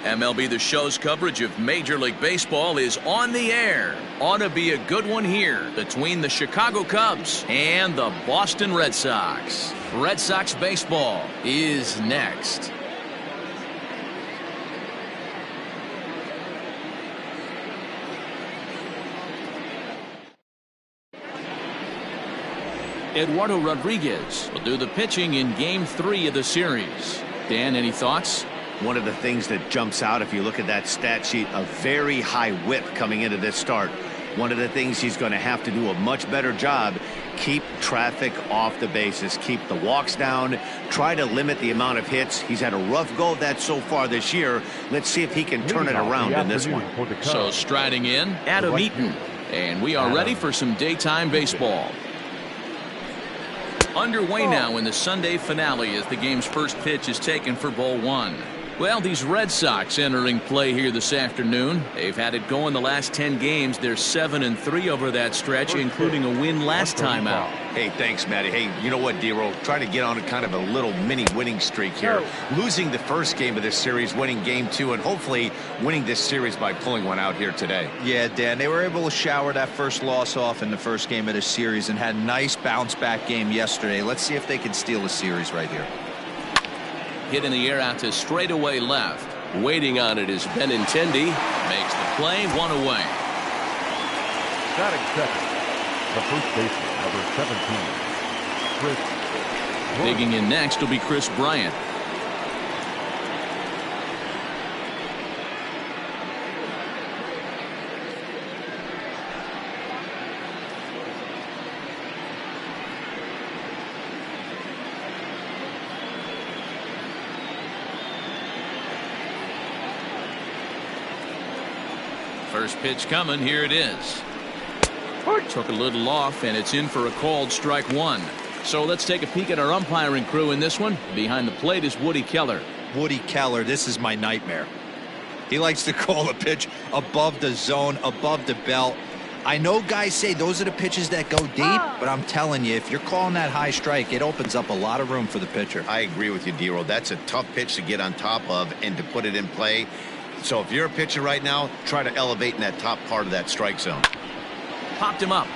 MLB The Show's coverage of Major League Baseball is on the air. Ought to be a good one here between the Chicago Cubs and the Boston Red Sox. Red Sox baseball is next. Eduardo Rodriguez will do the pitching in Game 3 of the series. Dan, any thoughts? One of the things that jumps out if you look at that stat sheet, a very high whip coming into this start. One of the things he's going to have to do a much better job, keep traffic off the bases, keep the walks down, try to limit the amount of hits. He's had a rough go of that so far this year. Let's see if he can turn it around in this one. So striding in, Adam Eaton. And we are ready for some daytime baseball. Underway now in the Sunday finale as the game's first pitch is taken for ball one. Well, these Red Sox entering play here this afternoon. They've had it going the last 10 games. They're 7-3 over that stretch, including a win last time out. Hey, thanks, Matty. Hey, you know what, D-Roll? Trying to get on a kind of a little mini winning streak here. Losing the first game of this series, winning game 2, and hopefully winning this series by pulling one out here today. Yeah, Dan, they were able to shower that first loss off in the first game of this series and had a nice bounce-back game yesterday. Let's see if they can steal the series right here. Hit in the air out to straightaway left. Waiting on it is Benintendi. Makes the play, one away. Batting second, the first baseman, number 17, Chris. Digging in next will be Chris Bryant. First pitch coming. Here it is. Took a little off, and it's in for a called strike one. So let's take a peek at our umpiring crew in this one. Behind the plate is Woody Keller. Woody Keller, this is my nightmare. He likes to call a pitch above the zone, above the belt. I know guys say those are the pitches that go deep, but I'm telling you, if you're calling that high strike, it opens up a lot of room for the pitcher. I agree with you, D-Roll. That's a tough pitch to get on top of and to put it in play. So if you're a pitcher right now, try to elevate in that top part of that strike zone. Popped him up.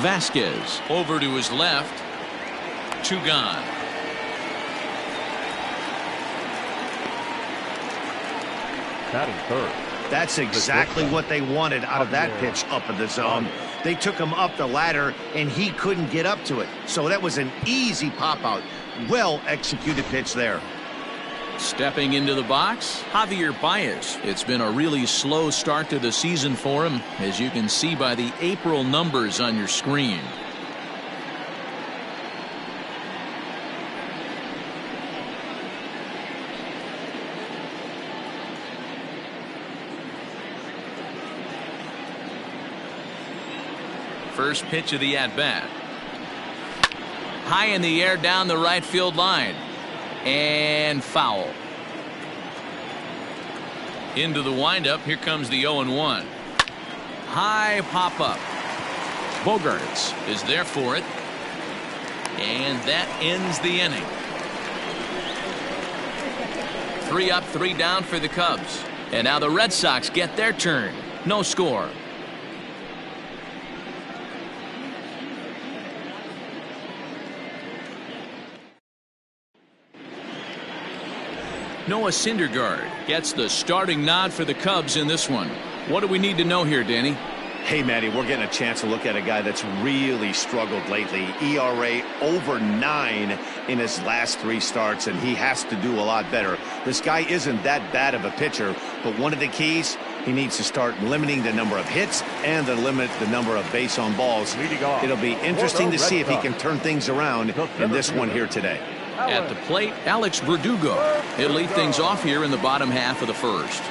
Vasquez over to his left. 2 gone. Batting third. That's exactly what they wanted out of that pitch up in the zone. They took him up the ladder, and he couldn't get up to it. So that was an easy pop-out. Well executed pitch there. Stepping into the box, Javier Baez. It's been a really slow start to the season for him, as you can see by the April numbers on your screen. First pitch of the at-bat. High in the air down the right field line. And foul. Into the windup. Here comes the 0-1. High pop up. Bogaerts is there for it. And that ends the inning. 3 up, 3 down for the Cubs. And now the Red Sox get their turn. No score. Noah Syndergaard gets the starting nod for the Cubs in this one. What do we need to know here, Danny? Hey, Matty, we're getting a chance to look at a guy that's really struggled lately. ERA over 9 in his last 3 starts, and he has to do a lot better. This guy isn't that bad of a pitcher, but one of the keys, he needs to start limiting the number of hits and to limit the number of base on balls. It'll be interesting to see if he can turn things around in this one here today. At the plate, Alex Verdugo. He'll lead things off here in the bottom half of the first.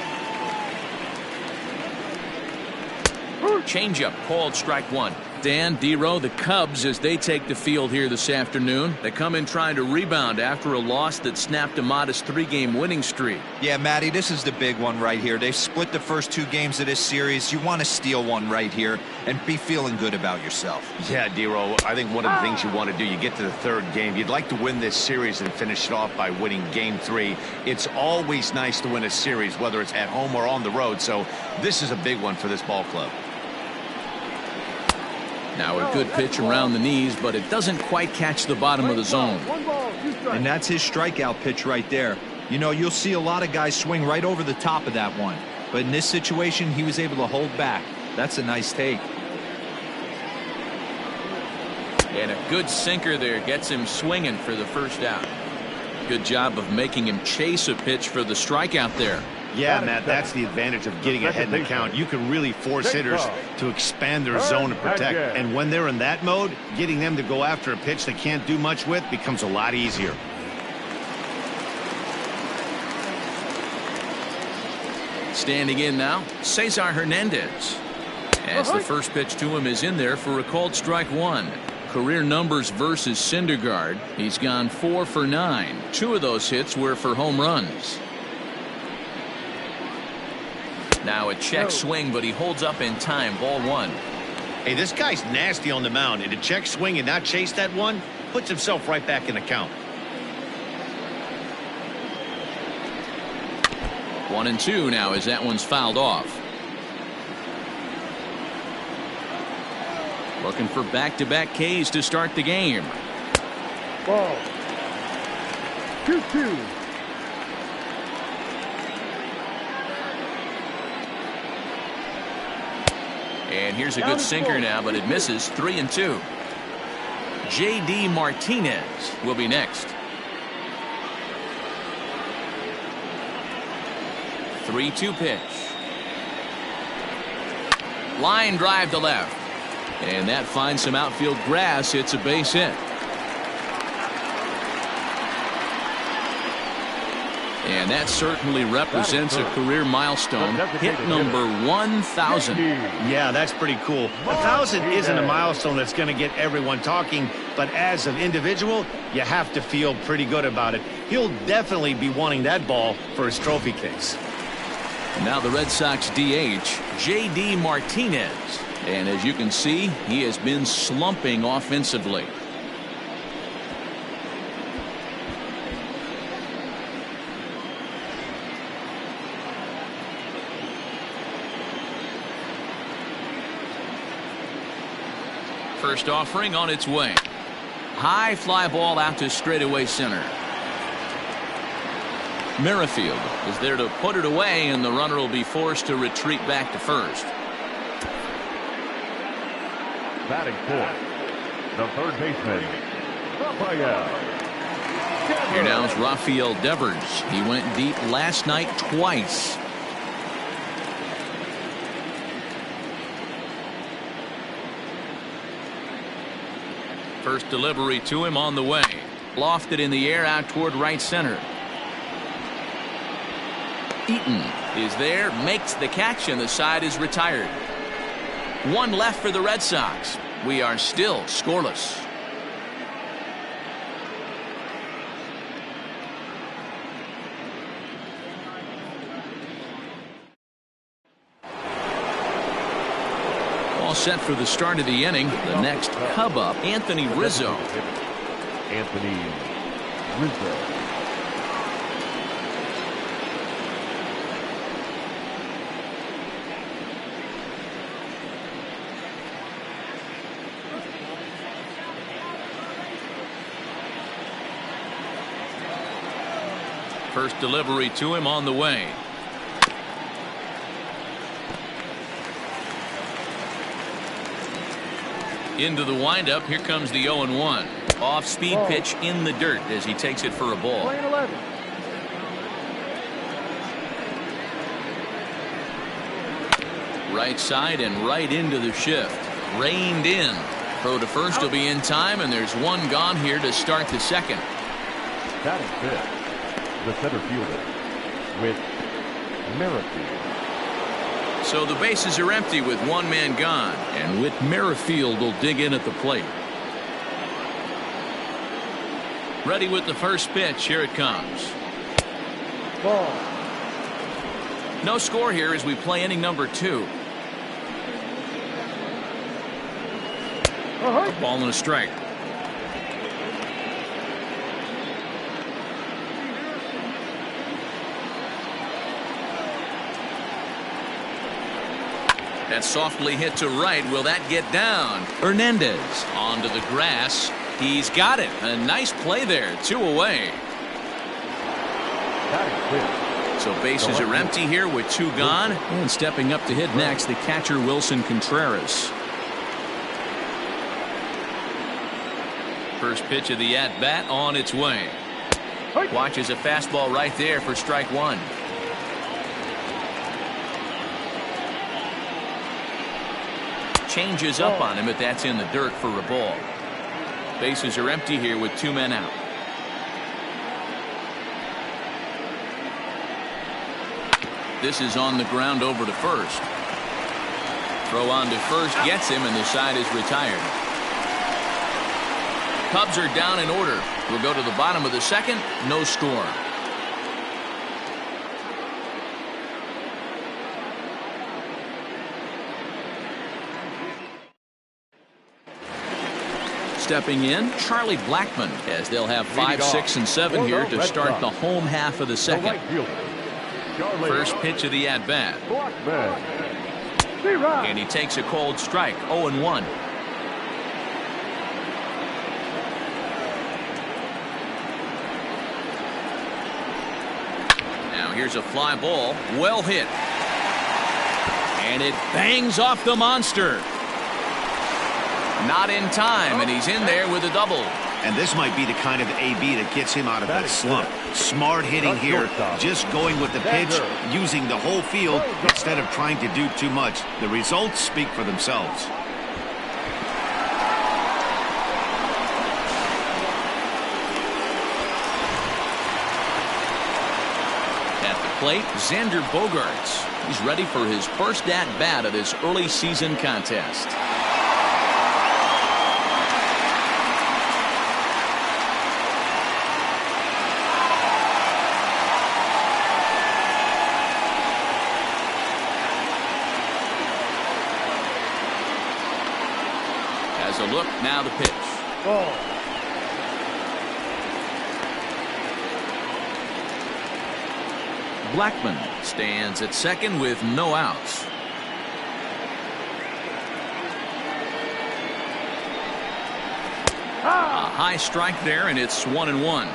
Changeup called strike one. Dan, D-Row, the Cubs, as they take the field here this afternoon. They come in trying to rebound after a loss that snapped a modest 3-game winning streak. Yeah, Matty, this is the big one right here. They've split the first 2 games of this series. You want to steal one right here and be feeling good about yourself. Yeah, D-Row, I think one of the things you want to do, you get to the 3rd game, you'd like to win this series and finish it off by winning Game 3. It's always nice to win a series, whether it's at home or on the road, so this is a big one for this ball club. Now a good pitch around the knees, but it doesn't quite catch the bottom of the zone. And that's his strikeout pitch right there. You know, you'll see a lot of guys swing right over the top of that one. But in this situation, he was able to hold back. That's a nice take. And a good sinker there gets him swinging for the first out. Good job of making him chase a pitch for the strikeout there. Yeah, Matt, that's the advantage of getting ahead in the count. You can really force hitters to expand their zone and protect. And when they're in that mode, getting them to go after a pitch they can't do much with becomes a lot easier. Standing in now, Cesar Hernandez. As the first pitch to him is in there for a called strike 1. Career numbers versus Syndergaard. He's gone 4 for 9. 2 of those hits were for home runs. Now a check swing, but he holds up in time. Ball 1. Hey, this guy's nasty on the mound, and to check swing and not chase that one puts himself right back in the count. 1-2 now as that one's fouled off. Looking for back-to-back Ks to start the game. Ball. 2-2. And here's a good sinker now, but it misses. 3-2. J.D. Martinez will be next. 3-2 pitch. Line drive to left. And that finds some outfield grass. It's a base hit. And that certainly represents a career milestone. Hit number 1,000. Yeah, that's pretty cool. 1,000 isn't a milestone that's going to get everyone talking, but as an individual, you have to feel pretty good about it. He'll definitely be wanting that ball for his trophy case. Now the Red Sox DH, J.D. Martinez. And as you can see, he has been slumping offensively. First offering on its way. High fly ball out to straightaway center. Merrifield is there to put it away, and the runner will be forced to retreat back to first. Batting fourth, the third baseman, Rafael. Here now is Rafael Devers. He went deep last night twice. First delivery to him on the way. Lofted in the air out toward right center. Eaton is there, makes the catch, and the side is retired. 1 left for the Red Sox. We are still scoreless. All set for the start of the inning. The next Cub up, Anthony Rizzo. Anthony Rizzo. First delivery to him on the way. Into the windup. Here comes the 0-1. Off-speed pitch in the dirt as he takes it for a ball. Right side and right into the shift. Reined in. Throw to first will be in time, and there's one gone here to start the second. Batting fifth, the center fielder with Merrifield. So the bases are empty with one man gone, and Whit Merrifield will dig in at the plate. Ready with the first pitch. Here it comes. Ball. No score here as we play inning number 2. A ball and a strike. That's softly hit to right. Will that get down? Hernandez onto the grass. He's got it. A nice play there. 2 away. So bases are empty here with 2 gone. And stepping up to hit next, the catcher Wilson Contreras. First pitch of the at-bat on its way. Watches a fastball right there for strike 1. Changes up on him, but that's in the dirt for a ball. Bases are empty here with 2 men out. This is on the ground over to first. Throw on to first gets him, and the side is retired. Cubs are down in order. We'll go to the bottom of the second. No score. Stepping in, Charlie Blackmon, as they'll have 5, 6, and 7 here to start the home half of the second. First pitch of the at-bat. And he takes a cold strike. 0-1. Now here's a fly ball. Well hit. And it bangs off the monster. Not in time, and he's in there with a double. And this might be the kind of AB that gets him out of that slump. Smart hitting here, just going with the pitch, using the whole field instead of trying to do too much. The results speak for themselves. At the plate, Xander Bogaerts. He's ready for his first at-bat of this early season contest. A look, now the pitch. Ball. Blackmon stands at second with no outs. A high strike there, and it's 1-1.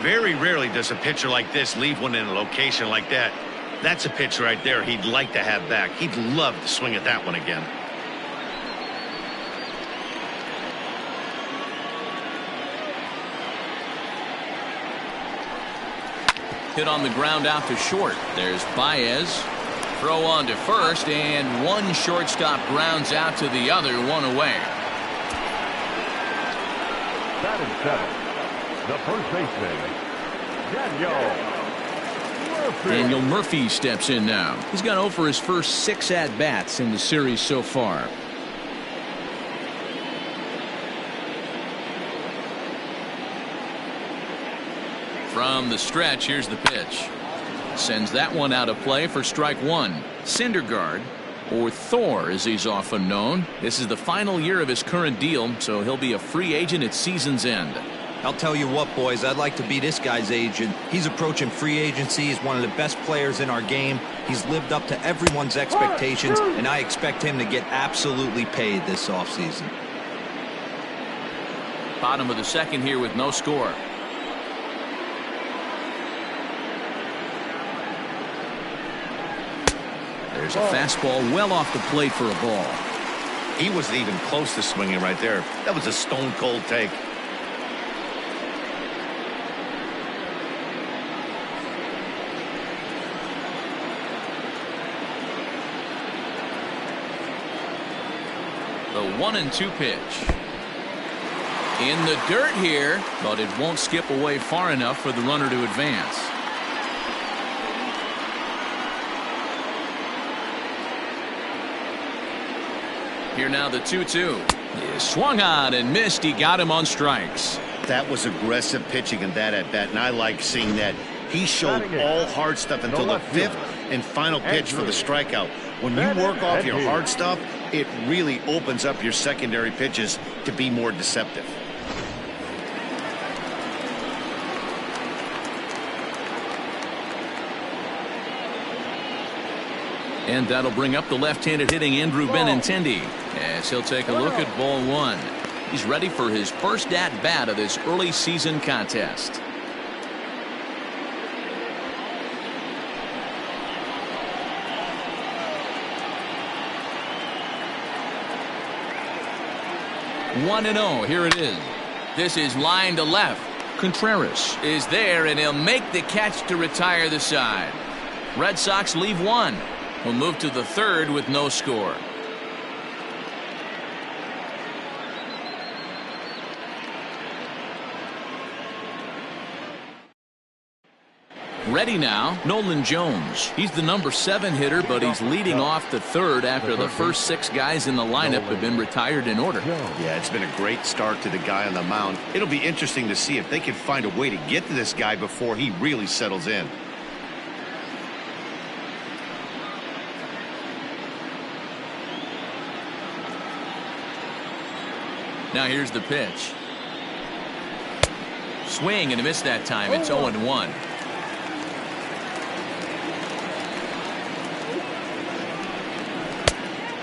Very rarely does a pitcher like this leave one in a location like that. That's a pitch right there he'd like to have back. He'd love to swing at that one again. Hit on the ground out to short. There's Baez. Throw on to first, and one shortstop grounds out to the other, 1 away. Batting seventh, the first baseman, Daniel Murphy steps in now. He's gone over his first 6 at-bats in the series so far. From the stretch, here's the pitch. Sends that one out of play for strike 1. Syndergaard, or Thor as he's often known. This is the final year of his current deal, so he'll be a free agent at season's end. I'll tell you what, boys, I'd like to be this guy's agent. He's approaching free agency. He's one of the best players in our game. He's lived up to everyone's expectations, and I expect him to get absolutely paid this offseason. Bottom of the second here with no score. There's a fastball well off the plate for a ball. He wasn't even close to swinging right there. That was a stone-cold take. The 1-2 pitch. In the dirt here, but it won't skip away far enough for the runner to advance. Here now the 2-2. He swung on and missed. He got him on strikes. That was aggressive pitching in that at bat, and I like seeing that. He showed all hard stuff until the 5th and final pitch for the strikeout. When you work off your hard stuff, it really opens up your secondary pitches to be more deceptive. And that'll bring up the left-handed hitting Andrew Benintendi as he'll take a look at ball 1. He's ready for his first at-bat of this early season contest. One and 0. Here it is. This is line to left. Contreras is there, and he'll make the catch to retire the side. Red Sox leave one. We'll move to the 3rd with no score. Ready now, Nolan Jones. He's the number 7 hitter, but he's leading off the 3rd after the first 6 guys in the lineup have been retired in order. Yeah, it's been a great start to the guy on the mound. It'll be interesting to see if they can find a way to get to this guy before he really settles in. Now here's the pitch. Swing and a miss that time. It's 0-1.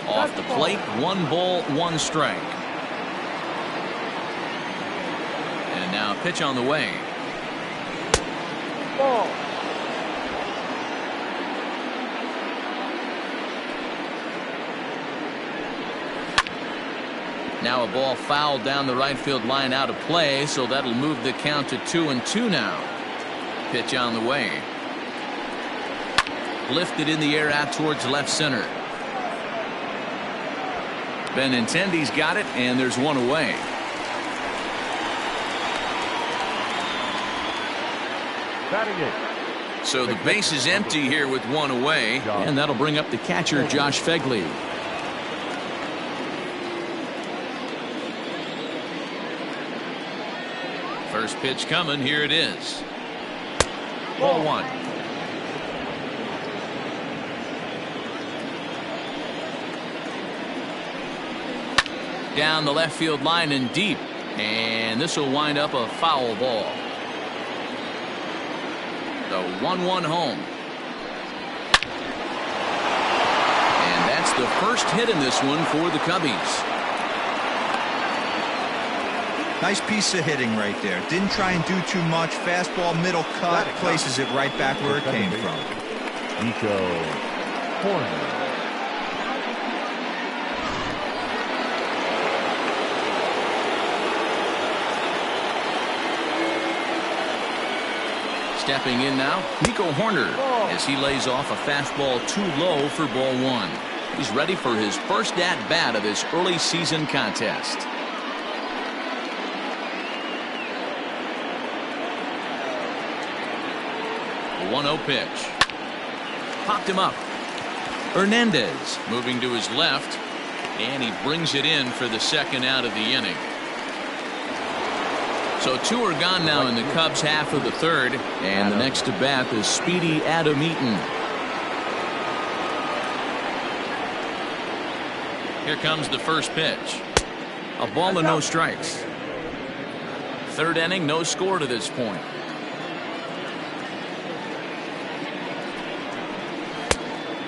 Off the plate, 1 ball, 1 strike. And now pitch on the way. Ball. Now a ball fouled down the right field line out of play, so that'll move the count to 2-2 now. Pitch on the way. Lifted in the air out towards left center. Benintendi's got it, and there's 1 away. So the base is empty here with 1 away, and that'll bring up the catcher, Josh Fegley. First pitch coming. Here it is. Ball 1. Down the left field line and deep, and this will wind up a foul ball. The 1-1 home. And that's the first hit in this one for the Cubbies. Nice piece of hitting right there. Didn't try and do too much. Fastball, middle cut, places it right back where it came from. Stepping in now, Nico Horner, as he lays off a fastball too low for ball 1. He's ready for his first at-bat of this early season contest. The 1-0 pitch. Popped him up. Hernandez moving to his left, and he brings it in for the 2nd out of the inning. So 2 are gone now in the Cubs' half of the 3rd, and the next to bat is speedy Adam Eaton. Here comes the first pitch. A ball and no strikes. 3rd inning, no score to this point.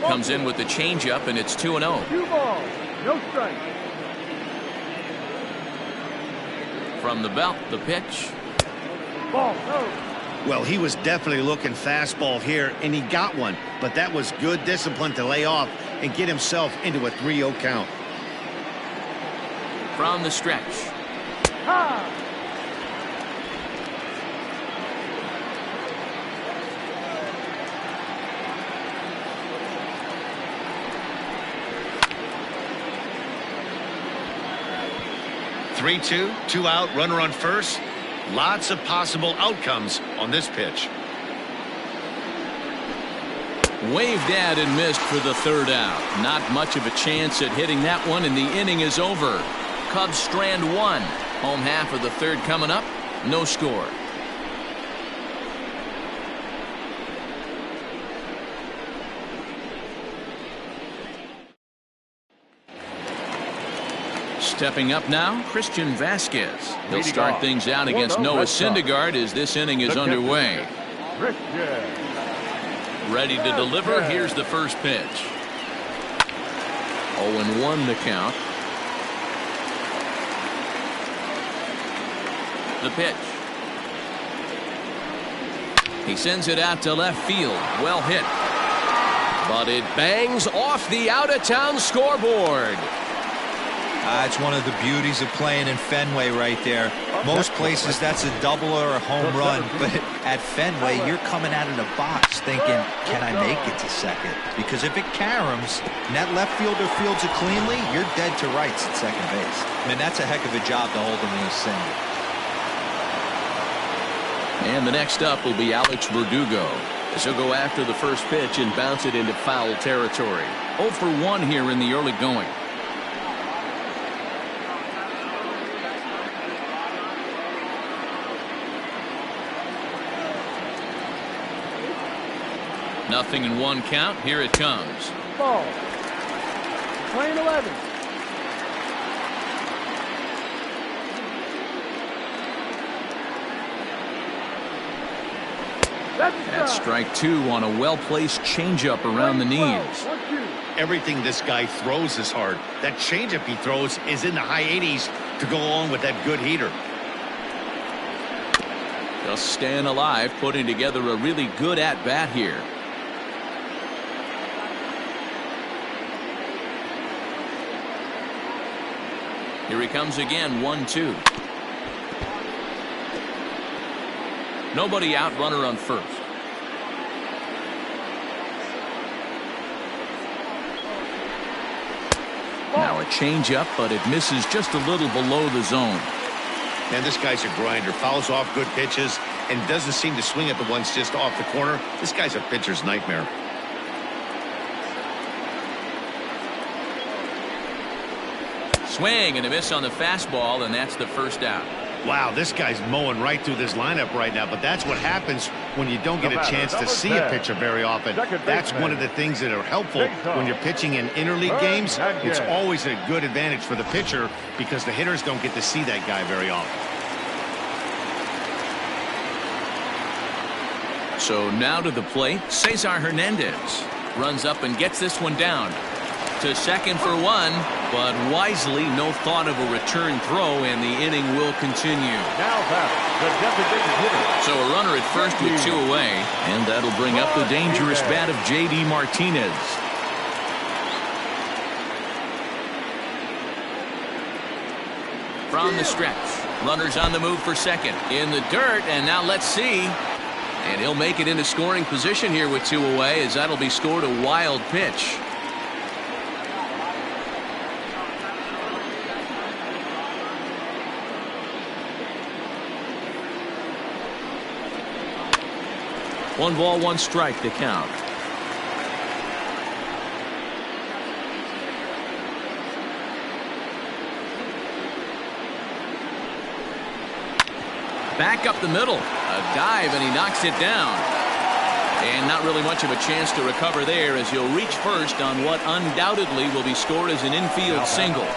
Comes in with the changeup, and it's 2-0. 2 balls, no strikes. From the belt, the pitch. Ball, no. Well, he was definitely looking fastball here, and he got one. But that was good discipline to lay off and get himself into a 3-0 count. From the stretch. Ha! 3-2, 2 out, runner on first. Lots of possible outcomes on this pitch. Waved at and missed for the third out. Not much of a chance at hitting that one, and the inning is over. Cubs strand one. Home half of the third coming up. No score. Stepping up now, Christian Vasquez. He'll start things out against Noah Syndergaard as this inning is underway. Ready to deliver. Here's the first pitch. 0-1 the count. The pitch. He sends it out to left field. Well hit. But it bangs off the out-of-town scoreboard. It's one of the beauties of playing in Fenway right there. Most places that's a double or a home run, but at Fenway you're coming out of the box thinking, can I make it to second? Because if it caroms and that left fielder fields it cleanly, you're dead to rights at second base. I mean, that's a heck of a job to hold him in a single. And the next up will be Alex Verdugo. As he'll go after the first pitch and bounce it into foul territory. 0 for 1 here in the early going. Nothing in one count. Here it comes. Ball. Playing 11. That's strike two on a well-placed changeup around the knees. Everything this guy throws is hard. That changeup he throws is in the high 80s to go along with that good heater. Just staying alive, putting together a really good at-bat here. Here he comes again, 1-2. Nobody out, runner on first. Now a changeup, but it misses just a little below the zone. And this guy's a grinder. Fouls off good pitches and doesn't seem to swing at the ones just off the corner. This guy's a pitcher's nightmare. Swing and a miss on the fastball, and that's the first out. Wow, this guy's mowing right through this lineup right now, but that's what happens when you don't get a chance to see a pitcher very often. That's one of the things that are helpful when you're pitching in interleague games. It's always a good advantage for the pitcher because the hitters don't get to see that guy very often. So now to the plate, Cesar Hernandez runs up and gets this one down. To second for one, but wisely no thought of a return throw, and the inning will continue. Now back, the designated hitter. So a runner at first with 2 away, and that'll bring up the dangerous bat of J.D. Martinez. From the stretch, runners on the move for second. In the dirt, and now let's see. And he'll make it into scoring position here with 2 away, as that'll be scored a wild pitch. One ball, one strike to count. Back up the middle. A dive, and he knocks it down. And not really much of a chance to recover there, as he'll reach first on what undoubtedly will be scored as an infield single.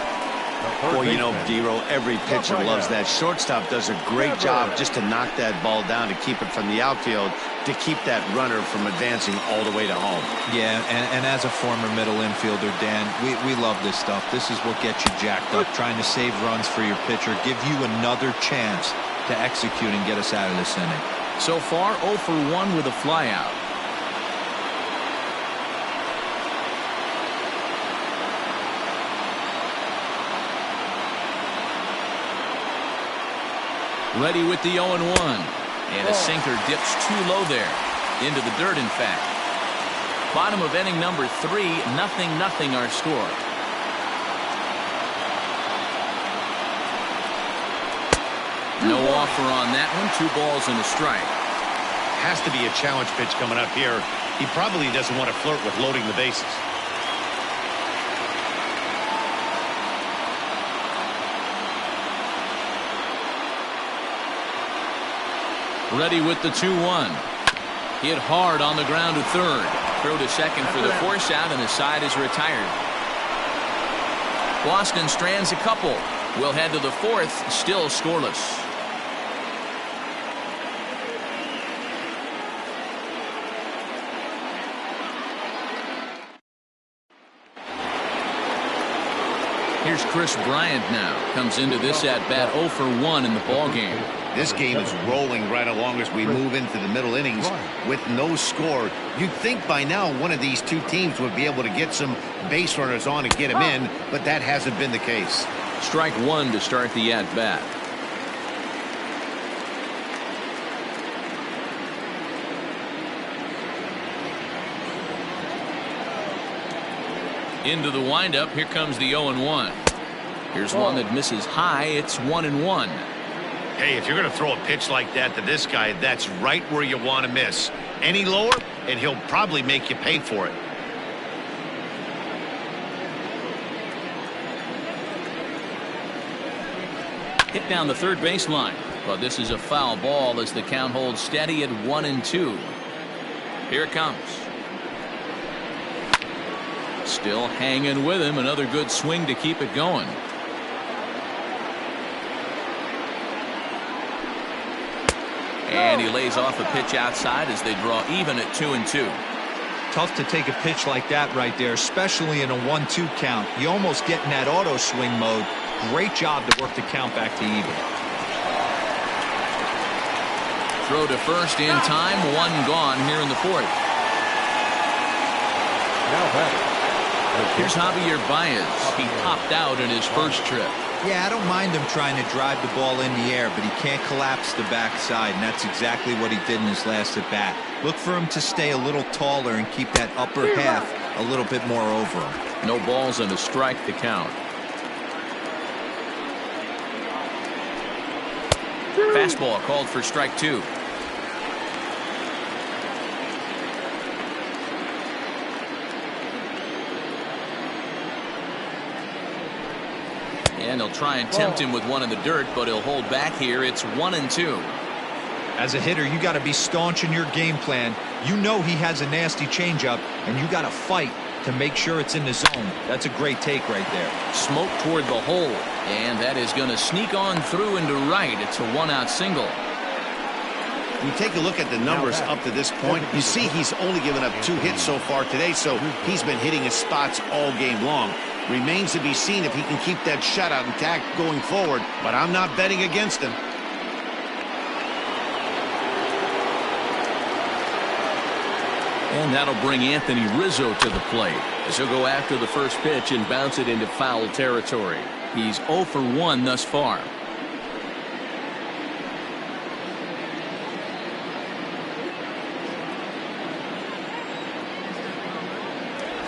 Boy, you know, D-Row, every pitcher loves that. Shortstop does a great job just to knock that ball down, to keep it from the outfield, to keep that runner from advancing all the way to home. Yeah, and as a former middle infielder, Dan, we love this stuff. This is what gets you jacked up, trying to save runs for your pitcher, give you another chance to execute and get us out of this inning. So far, 0 for 1 with a flyout. Ready with the 0-1. And a sinker dips too low there. Into the dirt, in fact. Bottom of inning number 3, 0-0 our score. No offer on that one. 2 balls and a strike. Has to be a challenge pitch coming up here. He probably doesn't want to flirt with loading the bases. Ready with the 2-1. Hit hard on the ground to third. Throw to second for the force out, and the side is retired. Boston strands a couple. We'll head to the fourth, still scoreless. Here's Chris Bryant now. Comes into this at-bat 0 for 1 in the ballgame. This game is rolling right along as we move into the middle innings with no score. You'd think by now one of these two teams would be able to get some base runners on and get them in, but that hasn't been the case. Strike one to start the at-bat. Into the windup. Here comes the 0-1. Here's one that misses high. It's 1-1. Hey, if you're going to throw a pitch like that to this guy, that's right where you want to miss. Any lower, and he'll probably make you pay for it. Hit down the third baseline, but this is a foul ball as the count holds steady at 1-2. Here it comes. Still hanging with him. Another good swing to keep it going. And he lays off a pitch outside as they draw even at 2-2. Tough to take a pitch like that right there, especially in a 1-2 count. You almost get in that auto swing mode. Great job to work the count back to even. Throw to first in time. One gone here in the fourth. Now batting. Here's Javier Baez. He popped out in his first trip. Yeah, I don't mind him trying to drive the ball in the air, but he can't collapse the backside, and that's exactly what he did in his last at bat. Look for him to stay a little taller and keep that upper half a little bit more over him. No balls and a strike to count. Fastball called for strike two. And they'll try and tempt him with one in the dirt, but he'll hold back here. It's 1-2. As a hitter, you got to be staunch in your game plan. You know he has a nasty changeup, and you got to fight to make sure it's in the zone. That's a great take right there. Smoke toward the hole, and that is going to sneak on through into right. It's a one-out single. You take a look at the numbers up to this point. You see he's only given up 2 hits so far today, so he's been hitting his spots all game long. Remains to be seen if he can keep that shutout intact going forward, but I'm not betting against him. And that'll bring Anthony Rizzo to the plate as he'll go after the first pitch and bounce it into foul territory. He's 0 for 1 thus far.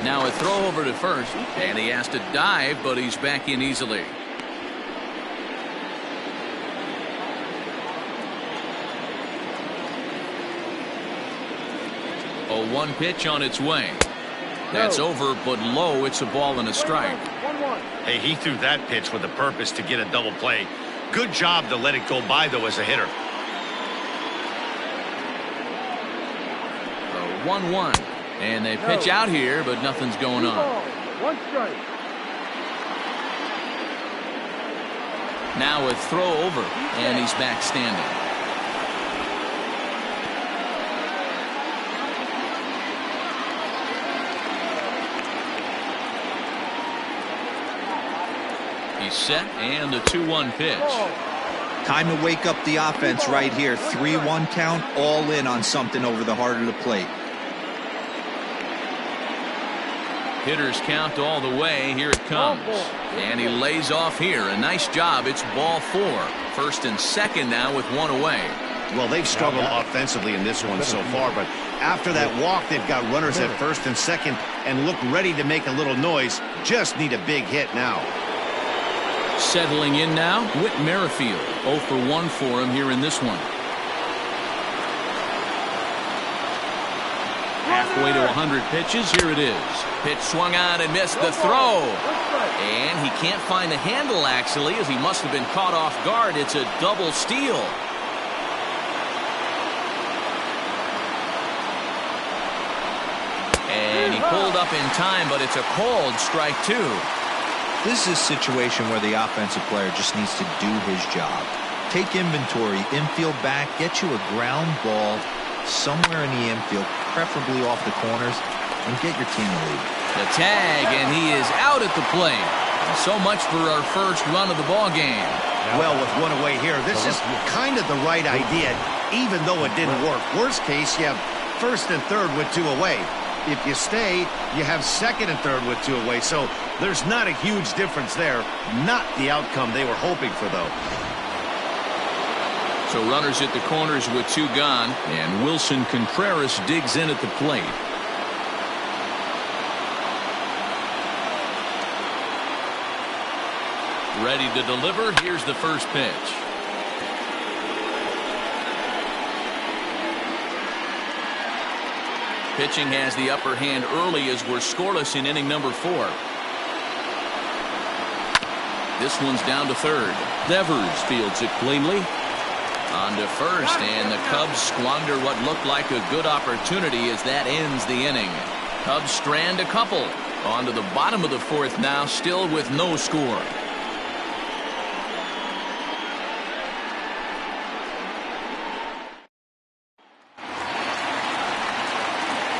Now a throw over to first, and he has to dive, but he's back in easily. A 1 pitch on its way. That's over, but low. It's a ball and a strike. Hey, he threw that pitch with a purpose to get a double play. Good job to let it go by, though, as a hitter. 1-1. And they pitch out here, but nothing's going on. 1 strike. Now a throw over, and he's back standing. He's set, and the 2-1 pitch. Time to wake up the offense right here. 3-1 count, all in on something over the heart of the plate. Hitters count all the way. Here it comes. And he lays off here. A nice job. It's ball 4. First and second now with 1 away. Well, they've struggled offensively in this one so far, but after that walk, they've got runners at first and second and look ready to make a little noise. Just need a big hit now. Settling in now, Whit Merrifield. 0 for 1 for him here in this one. Halfway to 100 pitches. Here it is. Pitch swung on and missed the throw. And he can't find the handle, actually, as he must have been caught off guard. It's a double steal. And he pulled up in time, but it's a called strike 2. This is a situation where the offensive player just needs to do his job. Take inventory, infield back, get you a ground ball somewhere in the infield, preferably off the corners, and get your team a lead. The tag, and he is out at the plate. So much for our first run of the ball game. Well, with one away here, this is kind of the right idea, even though it didn't work. Worst case, you have first and third with 2 away. If you stay, you have second and third with 2 away. So there's not a huge difference there. Not the outcome they were hoping for, though. So runners at the corners with 2 gone, and Wilson Contreras digs in at the plate. Ready to deliver. Here's the first pitch. Pitching has the upper hand early as we're scoreless in inning number 4. This one's down to third. Devers fields it cleanly. On to first, and the Cubs squander what looked like a good opportunity as that ends the inning. Cubs strand a couple. On to the bottom of the 4th now, still with no score.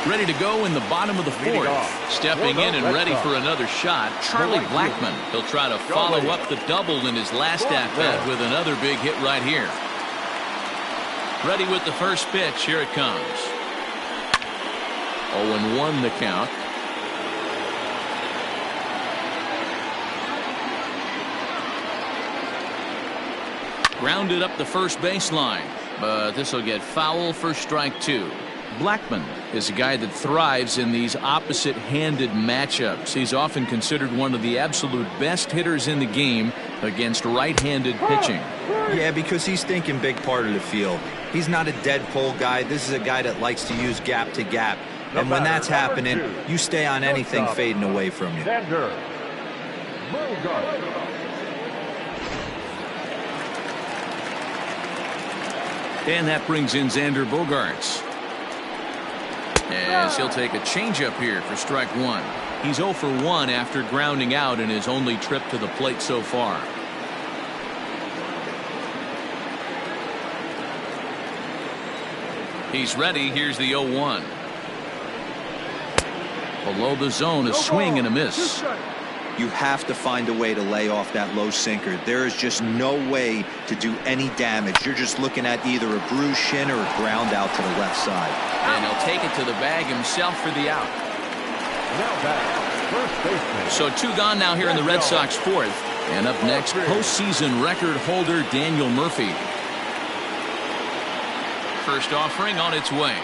Ready to go in the bottom of the 4th. Stepping in and ready for another shot, Charlie Blackmon. He'll try to follow up the double in his last at-bat with another big hit right here. Ready with the first pitch. Here it comes. 0-1 the count. Grounded up the first baseline, but this will get foul for strike 2. Blackmon is a guy that thrives in these opposite-handed matchups. He's often considered one of the absolute best hitters in the game against right-handed pitching. Yeah, because he's thinking big part of the field. He's not a dead pull guy. This is a guy that likes to use gap to gap. And when that's happening, you stay on anything fading away from you. Xander Bogaerts. And that brings in Xander Bogaerts. As he'll take a changeup here for strike 1. He's 0 for 1 after grounding out in his only trip to the plate so far. He's ready. Here's the 0-1. Below the zone, a swing and a miss. You have to find a way to lay off that low sinker. There is just no way to do any damage. You're just looking at either a bruised shin or a ground out to the left side. And he'll take it to the bag himself for the out. Now back, first baseman. So 2 gone now here in the Red Sox 4th. And up next, postseason record holder Daniel Murphy. First offering on its way.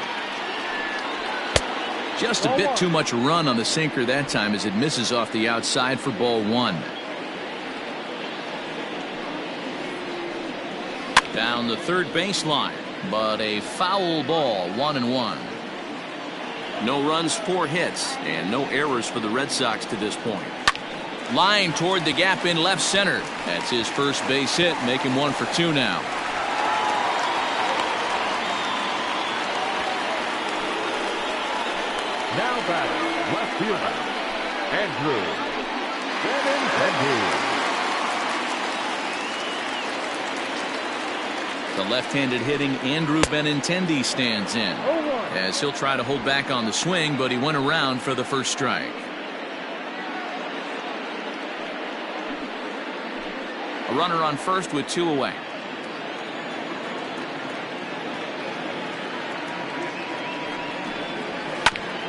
Just a bit too much run on the sinker that time as it misses off the outside for ball 1. Down the third baseline, but a foul ball, 1-1. No runs, 4 hits, and no errors for the Red Sox to this point. Line toward the gap in left center. That's his first base hit, making 1 for 2 now. Now batting, left fielder, Andrew Benintendi. The left-handed hitting Andrew Benintendi stands in, as he'll try to hold back on the swing, but he went around for the first strike. A runner on first with 2 away.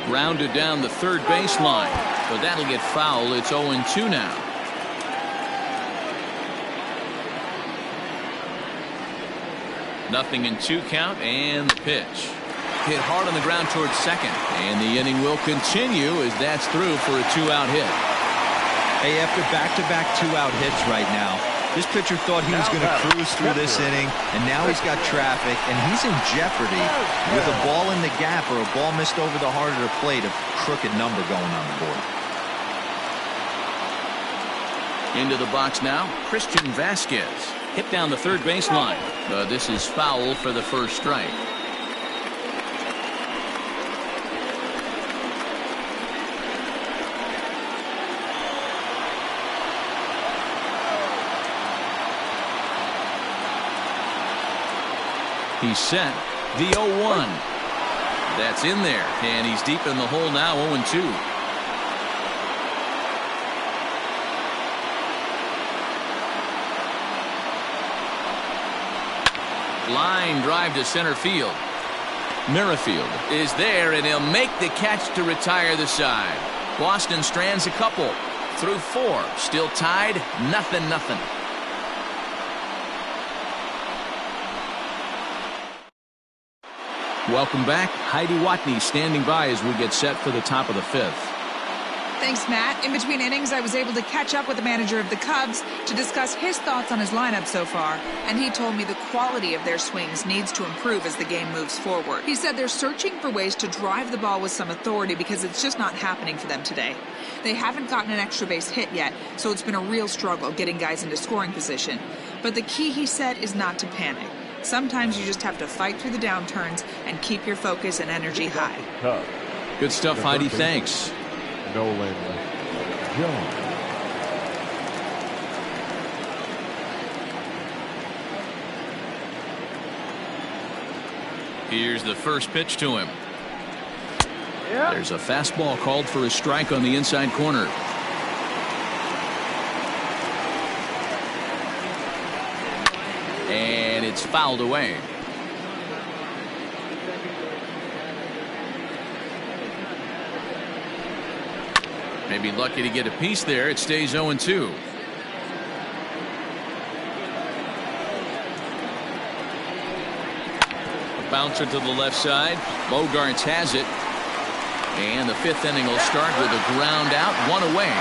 Grounded down the third baseline, but that'll get foul. It's 0-2 now. Nothing in 2 count, and the pitch. Hit hard on the ground towards second, and the inning will continue as that's through for a 2-out hit. Hey, after back-to-back 2-out hits right now, This pitcher thought he was going to cruise through this inning, and now he's got traffic, and he's in jeopardy with a ball in the gap or a ball missed over the heart of the plate, a crooked number going on the board. Into the box now, Christian Vasquez. Hit down the third baseline. This is foul for the first strike. He's set. The 0-1. That's in there, and he's deep in the hole now, 0-2. Line drive to center field. Merrifield is there, and he'll make the catch to retire the side. Boston strands a couple. Through 4. Still tied. 0-0. Welcome back. Heidi Watney standing by as we get set for the top of the 5th. Thanks, Matt. In between innings, I was able to catch up with the manager of the Cubs to discuss his thoughts on his lineup so far, and he told me the quality of their swings needs to improve as the game moves forward. He said they're searching for ways to drive the ball with some authority because it's just not happening for them today. They haven't gotten an extra base hit yet, so it's been a real struggle getting guys into scoring position. But the key, he said, is not to panic. Sometimes you just have to fight through the downturns and keep your focus and energy high. Good stuff, Heidi. Thanks. Nolan Jones. Here's the first pitch to him. There's a fastball called for a strike on the inside corner. And it's fouled away. Maybe lucky to get a piece there. It stays 0-2. A bouncer to the left side. Bogaerts has it. And the 5th inning will start with a ground out, 1 away.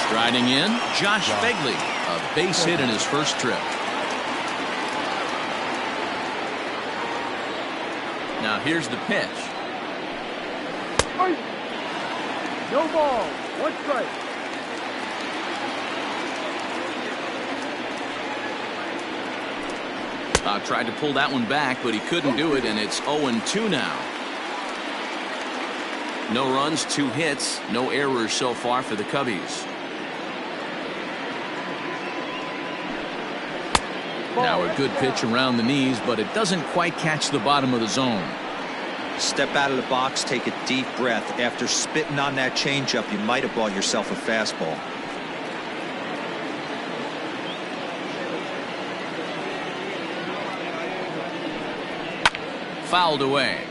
Striding in, Josh Begley. A base hit in his first trip. Now here's the pitch. No ball. 1 strike. Tried to pull that one back, but he couldn't do it, and it's 0-2 now. No runs, 2 hits, no errors so far for the Cubbies. Now a good pitch around the knees, but it doesn't quite catch the bottom of the zone. Step out of the box, take a deep breath. After spitting on that changeup, you might have bought yourself a fastball. Fouled away.